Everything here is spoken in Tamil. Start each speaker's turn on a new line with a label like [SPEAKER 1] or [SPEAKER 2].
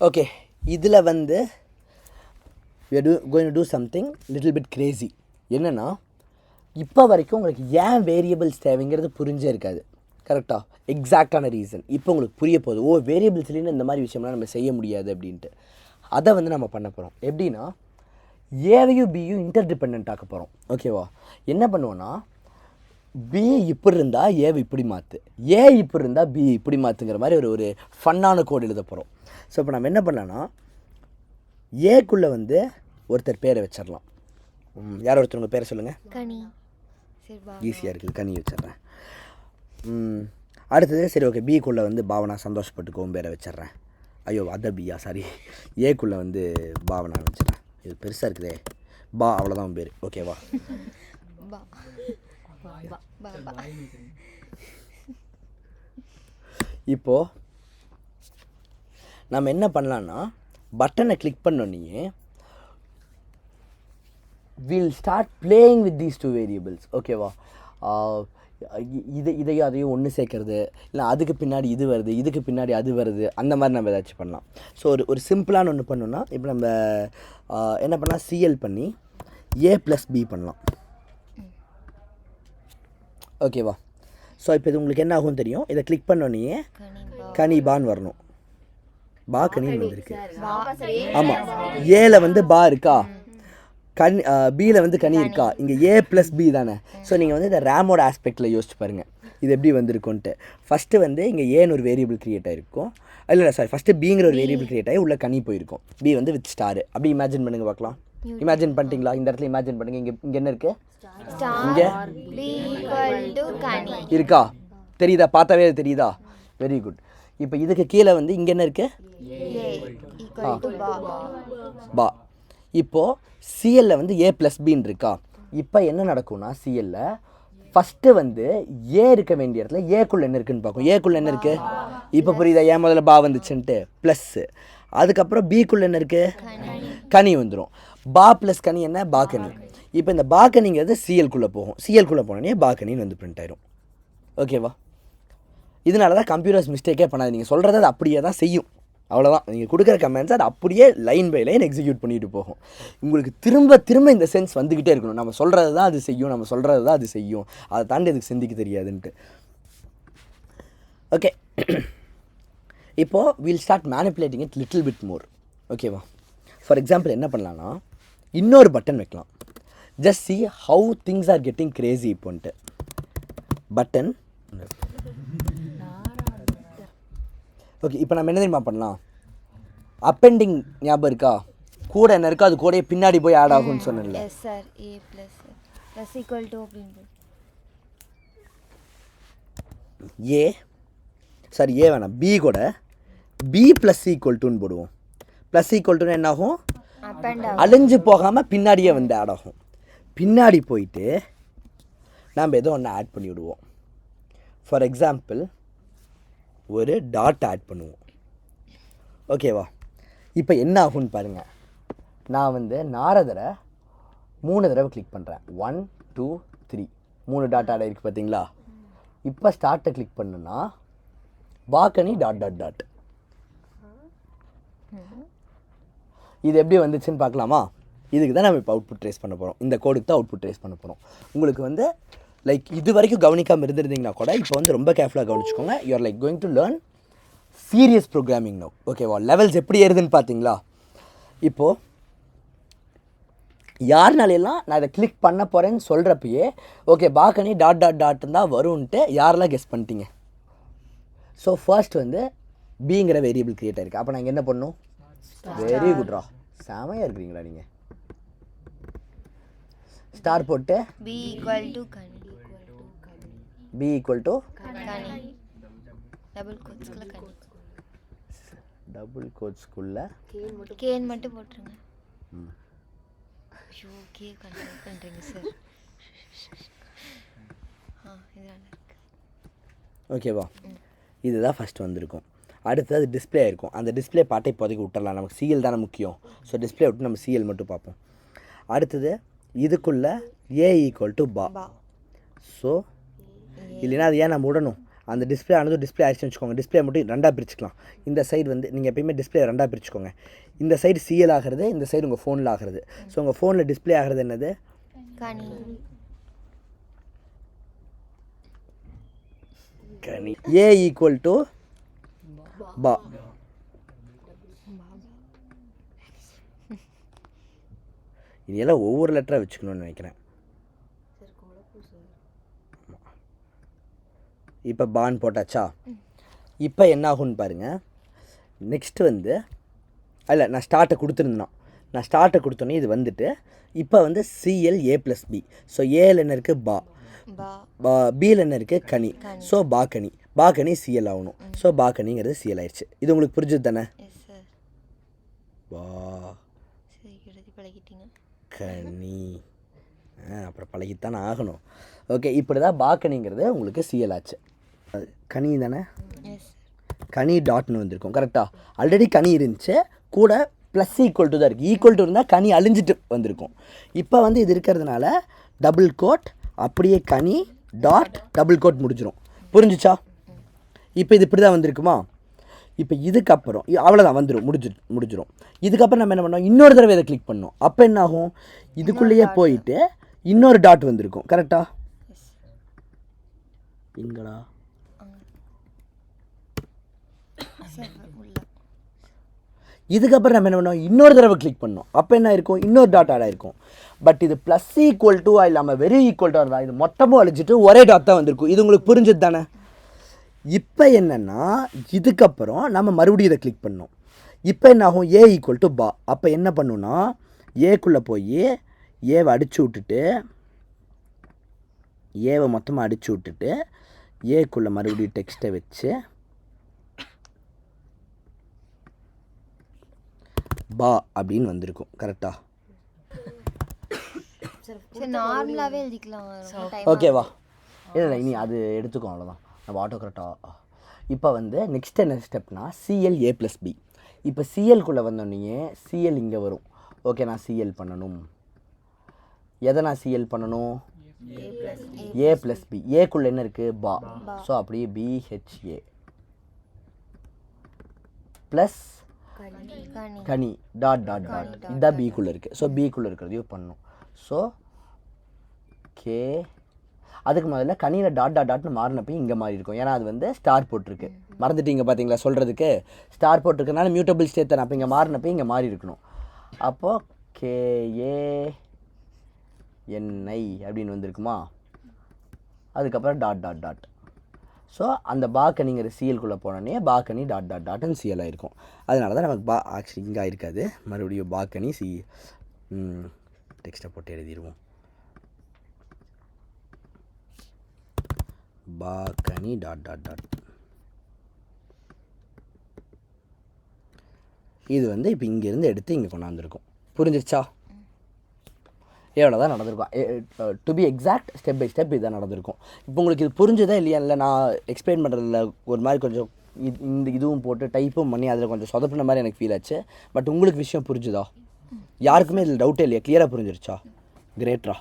[SPEAKER 1] ஓகே, இதில் வந்து we are going to do something little bit crazy. என்னென்னா, இப்போ வரைக்கும் உங்களுக்கு ஏன் வேரியபிள்ஸ் தேவைங்கிறது புரிஞ்சே இருக்காது. கரெக்டாக எக்ஸாக்டான ரீசன் இப்போ உங்களுக்கு புரிய போகுது. ஓ, வேரியபிள்ஸ்லேருந்து இந்த மாதிரி விஷயம்லாம் நம்ம செய்ய முடியாது அப்படின்ட்டு. அதை வந்து நம்ம பண்ண போகிறோம். எப்படின்னா, ஏவையும் பியும் இன்டர்டிபெண்ட் ஆக்க போகிறோம். ஓகேவா? என்ன பண்ணுவோன்னா, பி இப்படி இருந்தால் ஏவை இப்படி மாற்று, ஏ இப்படி இருந்தால் பி இப்படி மாற்றுங்கிற மாதிரி ஒரு ஃபன்னான கோடு எழுத போகிறோம். ஸோ இப்போ நம்ம என்ன பண்ணலான்னா, ஏக்குள்ளே வந்து ஒருத்தர் பேரை வச்சிடலாம். யார் ஒருத்தர் உங்கள் பேரை சொல்லுங்கள்.
[SPEAKER 2] கனி.
[SPEAKER 1] ஈஸியாக இருக்குது, கனி வச்சிட்றேன். அடுத்தது சரி ஓகே, பிக்குள்ளே வந்து பாவனா சந்தோஷப்பட்டுக்கவும் பேரை வச்சிட்றேன். ஐயோ அதை பியா சாரி, ஏக்குள்ளே வந்து பாவனா வச்சிட்றேன். இது பெருசாக இருக்குதே, பா அவ்வளோதான் பேர். ஓகேவா? இப்போது நம்ம என்ன பண்ணலான்னா, பட்டனை கிளிக் பண்ணோன்னே we'll start playing with these two variables. ஓகேவா? இதையும் அதையும் ஒன்று சேர்க்கறது, இல்லை அதுக்கு பின்னாடி இது வருது, இதுக்கு பின்னாடி அது வருது, அந்த மாதிரி நம்ம ஏதாச்சும் பண்ணலாம். ஸோ ஒரு சிம்பிளான ஒன்று பண்ணோன்னா, இப்போ நம்ம என்ன பண்ணலாம், சிஎல் பண்ணி ஏ ப்ளஸ் பி பண்ணலாம். ஓகேவா? ஸோ இப்போ இது உங்களுக்கு என்ன ஆகும் தெரியும். இதை கிளிக் பண்ணோன்னே கனி பான்னு வரணும். பா கனின்னு வந்திருக்கு. ஆமாம், ஏல வந்து பா இருக்கா, பியில் வந்து கனி இருக்கா. இங்கே ஏ ப்ளஸ் பி தானே. ஸோ நீங்கள் வந்து இந்த ரேமோட ஆஸ்பெக்டில் யோசிச்சு பாருங்கள், இது எப்படி வந்திருக்குன்ட்டு. ஃபஸ்ட்டு வந்து இங்கே ஏன்னு ஒரு வேரியபிள் க்ரியேட் ஆகிருக்கும். இல்லை சாரி, ஃபஸ்ட்டு பிங்கிற ஒரு வேரியபிள் க்ரியேட் ஆகி உள்ள கனி போயிருக்கும். பி வந்து வித் ஸ்டார். அப்படி இமேஜின் பண்ணுங்க பார்க்கலாம். இமேஜின் பண்ணிட்டீங்களா? இந்த இடத்துல இமேஜின் பண்ணுங்க. இங்கே என்ன இருக்குது? இங்கே இருக்கா? தெரியுதா? பார்த்தாவே அது தெரியுதா? Very good. இப்போ இதுக்கு கீழே வந்து இங்கே என்ன இருக்குது? பா. இப்போது சிஎல்ல வந்து ஏ ப்ளஸ் பின்னு இருக்கா. இப்போ என்ன நடக்கும்னா, சிஎல்ல ஃபஸ்ட்டு வந்து ஏ இருக்க வேண்டிய இடத்துல ஏக்குள்ளே என்ன இருக்குன்னு பார்க்கும். ஏக்குள்ளே என்ன இருக்குது? இப்போ புரியுதா? ஏன் முதல்ல பா வந்துச்சுன்ட்டு ப்ளஸ்ஸு. அதுக்கப்புறம் பிக்குள்ளே என்ன இருக்குது? கனி வந்துடும். பா ப்ளஸ் கனி என்ன? பாக்கனி. இப்போ இந்த பாக்கனிங்கிறது சிஎல்குள்ளே போகும். சிஎல்குள்ளே போனோடனே பாக்கனின்னு வந்து பிரிண்ட் ஆயிரும். ஓகேவா? இதனால தான் கம்ப்யூட்டர்ஸ் மிஸ்டேக்கே பண்ணாது. நீங்கள் சொல்கிறது அது அப்படியே தான் செய்யும். அவ்வளோதான். நீங்கள் கொடுக்குற கமெண்ட்ஸ் அது அப்படியே லைன் பை லைன் எக்ஸிக்யூட் பண்ணிட்டு போகும். உங்களுக்கு திரும்ப திரும்ப இந்த சென்ஸ் வந்துக்கிட்டே இருக்கணும். நம்ம சொல்கிறது தான் அது செய்யும், நம்ம சொல்கிறது தான் அது செய்யும், அதை தாண்டி அதுக்கு சிந்திக்க தெரியாதுன்ட்டு. ஓகே, இப்போது we'll start manipulating it little bit more. ஓகேவா? ஃபார் எக்ஸாம்பிள் என்ன பண்ணலான்னா, இன்னொரு பட்டன் வைக்கலாம். Just see how things are getting crazy. இப்போன்ட்டு பட்டன். ஓகே, இப்போ நம்ம என்ன தெரியுமா பண்ணலாம், அப்பெண்டிங் ஞாபகம் இருக்கா? கூட என்ன இருக்கோ அது கூட பின்னாடி போய் ஆட் ஆகும்னு சொன்னேன்ல.
[SPEAKER 2] Yes sir. A plus plus equal to அப்படின்னு
[SPEAKER 1] ஏ சாரி ஏ வேணாம், பி கூட பி ப்ளஸ் ஈக்குவல் டுன்னு போடுவோம். ப்ளஸ் ஈக்குவல் டுன்னு என்ன ஆகும்? அழிஞ்சு போகாமல் பின்னாடியே வந்து ஆட் ஆகும். பின்னாடி போயிட்டு நாம் ஏதோ ஒன்று ஆட் பண்ணி விடுவோம். ஃபார் எக்ஸாம்பிள் ஒரு டாட் ஆட் பண்ணுவோம். ஓகேவா? இப்போ என்ன ஆகும்னு பாருங்கள். நான் வந்து நாரதரை 3 தடவை கிளிக் பண்ணுறேன். 1 2 3 3 டாட் ஆட் ஆகிருக்கு பார்த்தீங்களா? இப்போ ஸ்டார்ட்டை கிளிக் பண்ணுன்னா பாக்கனி டாட் டாட் டாட். இது எப்படி வந்துச்சுன்னு பார்க்கலாமா? இதுக்கு தான் நம்ம இப்போ அவுட்புட் ட்ரேஸ் பண்ண போகிறோம். இந்த கோடுக்கு தான் அவுட்புட் ட்ரேஸ் பண்ண போகிறோம். உங்களுக்கு வந்து லைக் இது வரைக்கும் கவனிக்காமல் இருந்திருந்தீங்கன்னா கூட இப்போ வந்து ரொம்ப கேர்ஃபுல்லாக கவனிச்சுக்கோங்க. You're like going to learn serious programming no. ஓகேவா? லெவல்ஸ் எப்படி ஏறுதுன்னு பார்த்தீங்களா? இப்போது யாருனாலாம் நான் இதை கிளிக் பண்ண போகிறேன்னு சொல்கிறப்பயே ஓகே பாக்கனி டாட் டாட் டாட் தான் வரும்ன்ட்டு யாரெல்லாம் கெஸ் பண்ணிட்டீங்க? ஸோ ஃபர்ஸ்ட் வந்து பிங்கிற வேரியபிள் க்ரியேட் ஆகிருக்கு. அப்போ நாங்கள் என்ன பண்ணணும்? வெரி குட்ரா, செமையாக இருக்கிறீங்களா நீங்கள். ஸ்டார் போட்டு
[SPEAKER 2] B equal to Ghani.
[SPEAKER 1] B equal to
[SPEAKER 2] Ghani. Double கோட்ஸ்குள்ள Ghani.
[SPEAKER 1] Double கோட்ஸ்குள்ள
[SPEAKER 2] can மட்டும் போட்டுருங்க. ஐயோ, கே கன்ஃபார்ம் பண்ணுறீங்க சார். இதெல்லாம் இருக்கு.
[SPEAKER 1] ஓகேவா? இதுதான் ஃபஸ்ட்டு வந்திருக்கும். அடுத்தது டிஸ்பிளே ஆகிருக்கும். அந்த டிஸ்பிளே பாட்டை இப்போதைக்கு விட்டுடலாம். நமக்கு சிஎல் தானே முக்கியம். ஸோ டிஸ்பிளே விட்டு நம்ம சிஎல் மட்டும் பார்ப்போம். அடுத்தது இதுக்குள்ளே ஏ ஈக்குவல் டு பா. ஸோ இல்லைன்னா அது ஏன் நம்ம விடணும்? அந்த டிஸ்பிளே ஆனது டிஸ்பிளே ஆயிடுச்சுன்னு வச்சுக்கோங்க. டிஸ்பிளே மட்டும் ரெண்டாக பிரிச்சுக்கலாம். இந்த சைடு வந்து நீங்கள் எப்பயுமே டிஸ்பிளே ரெண்டாக பிரிச்சுக்கோங்க. இந்த சைடு சிஎல் ஆகிறது, இந்த சைடு உங்கள் ஃபோனில் ஆகிறது. ஸோ உங்கள் ஃபோனில் டிஸ்பிளே ஆகிறது என்னது?
[SPEAKER 2] கனி.
[SPEAKER 1] கனி. ஏ ஈக்குவல் டு பா. இதெல்லாம் ஒவ்வொரு லெட்டராக வச்சுக்கணும்னு நினைக்கிறேன். இப்போ பான் போட்டாச்சா? இப்போ என்ன ஆகும்னு பாருங்கள். நெக்ஸ்ட்டு வந்து இல்லை, நான் ஸ்டார்ட்டை கொடுத்துருந்தேன். நான் ஸ்டார்ட்டை கொடுத்தோன்னே இது வந்துட்டு இப்போ வந்து சிஎல் ஏ ப்ளஸ் பி. ஸோ ஏல என்ன இருக்குது? பா. பியில் என்ன இருக்குது? கனி. ஸோ பாக்கனி. பாக்கனி சிஎல் ஆகணும். ஸோ பாக்கனிங்கிறது சிஎல் ஆயிடுச்சு. இது உங்களுக்கு புரிஞ்சது தானே? வா கனி. அப்புறம் பழகித்தானே ஆகணும். ஓகே, இப்படி தான் பாக்கனிங்கிறது உங்களுக்கு சிஎல் ஆச்சு. கனி தானே? கனி டாட்னு வந்திருக்கும். கரெக்டாக? ஆல்ரெடி கனி இருந்துச்சு, கூட ப்ளஸ் ஈக்குவல் டு தான் இருக்குது. ஈக்குவல் டு இருந்தால் கனி அழிஞ்சிட்டு வந்திருக்கும். இப்போ வந்து இது இருக்கிறதுனால டபுள் கோட், அப்படியே கனி டாட் டபுள் கோட் முடிஞ்சிடும். புரிஞ்சிச்சா? இப்போ இது இப்படி தான் வந்திருக்குமா? இப்போ இதுக்கப்புறம் அவ்வளோதான் வந்துடும், முடிஞ்சிடும். இதுக்கப்புறம் நம்ம என்ன பண்ணோம்? இன்னொரு தடவை இதை கிளிக் பண்ணோம். அப்போ என்ன ஆகும்? இதுக்குள்ளேயே போயிட்டு இன்னொரு டாட் வந்திருக்கும். கரெக்டா? இங்கடா இதுக்கப்புறம் நம்ம என்ன பண்ணோம்? இன்னொரு தடவை கிளிக் பண்ணோம். அப்போ என்ன இருக்கும்? இன்னொரு டாட் ஆட் ஆயிருக்கும். பட் இது ப்ளஸ் ஈக்குவல் டு இல்லாமல் வெறும் ஈக்குவல் டு இருந்தால் இது மொத்தமும் அழிச்சிட்டு ஒரே டாட் தான் வந்திருக்கும். இது உங்களுக்கு புரிஞ்சது தானே? இப்போ என்னென்னா இதுக்கப்புறம் நம்ம மறுபடியும் இதை கிளிக் பண்ணோம். இப்போ என்ன ஆகும்? ஏ ஈக்குவல் டு பா. அப்போ என்ன பண்ணுன்னா ஏக்குள்ளே போய் ஏவை அடிச்சு விட்டுட்டு, ஏவை மொத்தமாக அடிச்சு விட்டுட்டு ஏக்குள்ளே மறுபடியும் டெக்ஸ்ட்டை வச்சு பா அப்படின்னு வந்திருக்கும். கரெக்டா?
[SPEAKER 2] நார்மலாகவே எழுதிக்கலாம்.
[SPEAKER 1] ஓகேவா? இல்லை இனி அது எடுத்துக்கோ, அவ்வளோதான். நம்ம ஆட்டோ கரெக்டாக. இப்போ வந்து நெக்ஸ்ட் என்ன ஸ்டெப்னா சிஎல் ஏ ப்ளஸ் பி. இப்போ சிஎல்குள்ளே வந்தோடனே சிஎல் இங்கே வரும். ஓகே, நான் சிஎல் பண்ணணும். எதை நான் சிஎல் பண்ணணும்? ஏ ப்ளஸ் பி. ஏக்குள்ளே என்ன இருக்குது? பா. ஸோ அப்படியே பிஹெச்ஏ ப்ளஸ் கனி டாட் டாட் டாட். இதுதான் பிக்குள்ளே இருக்குது. ஸோ பிக்குள்ளே இருக்கிறதையும் பண்ணணும். So K. அதுக்கு முதல்ல கனியில் டாட் டாட் டாட்னு மாறினப்போ இங்கே மாறி இருக்கும். ஏன்னா அது வந்து ஸ்டார் போட்டிருக்கு. மறந்துட்டீங்க பார்த்தீங்களா சொல்கிறதுக்கு? ஸ்டார் போட்டிருக்கனால மியூட்டபிள் ஸ்டேட் தானே. அப்போ இங்கே மாறினப்போ இங்கே மாறி இருக்கணும். அப்போது KANI அப்படின்னு வந்திருக்குமா? அதுக்கப்புறம் டாட் டாட் டாட். ஸோ அந்த பாக்கனிங்கிற சிஎல்குள்ளே போனோடனே பாக்கனி டாட் டாட் டாட்னு சிஎல் ஆகிருக்கும். அதனால தான் நமக்கு ஆக்சுவலி இங்கே ஆயிருக்காது. மறுபடியும் பாக்கனி டெக்ஸ்ட்டை போட்டு எழுதிடுவோம். பாக்கனி டாட் டாட் டாட். இது வந்து இப்போ இங்கேருந்து எடுத்து இங்கே கொண்டாந்துருக்கும். புரிஞ்சிருச்சா? எவ்வளோ தான் நடந்திருக்கும். To be exact step by step இதுதான் நடந்திருக்கும். இப்போ உங்களுக்கு இது புரிஞ்சுதா இல்லையா? இல்லை நான் எக்ஸ்பிளைன் பண்ணுறதுல ஒரு மாதிரி கொஞ்சம் இதுவும் போட்டு டைப்பும் பண்ணி அதில் கொஞ்சம் சொதப்பின மாதிரி எனக்கு ஃபீல் ஆச்சு. பட் உங்களுக்கு விஷயம் புரிஞ்சுதா? யாருக்குமே இதில் டவுட்டே இல்லையா? கிளியராக புரிஞ்சிருச்சா? கிரேட்ரா.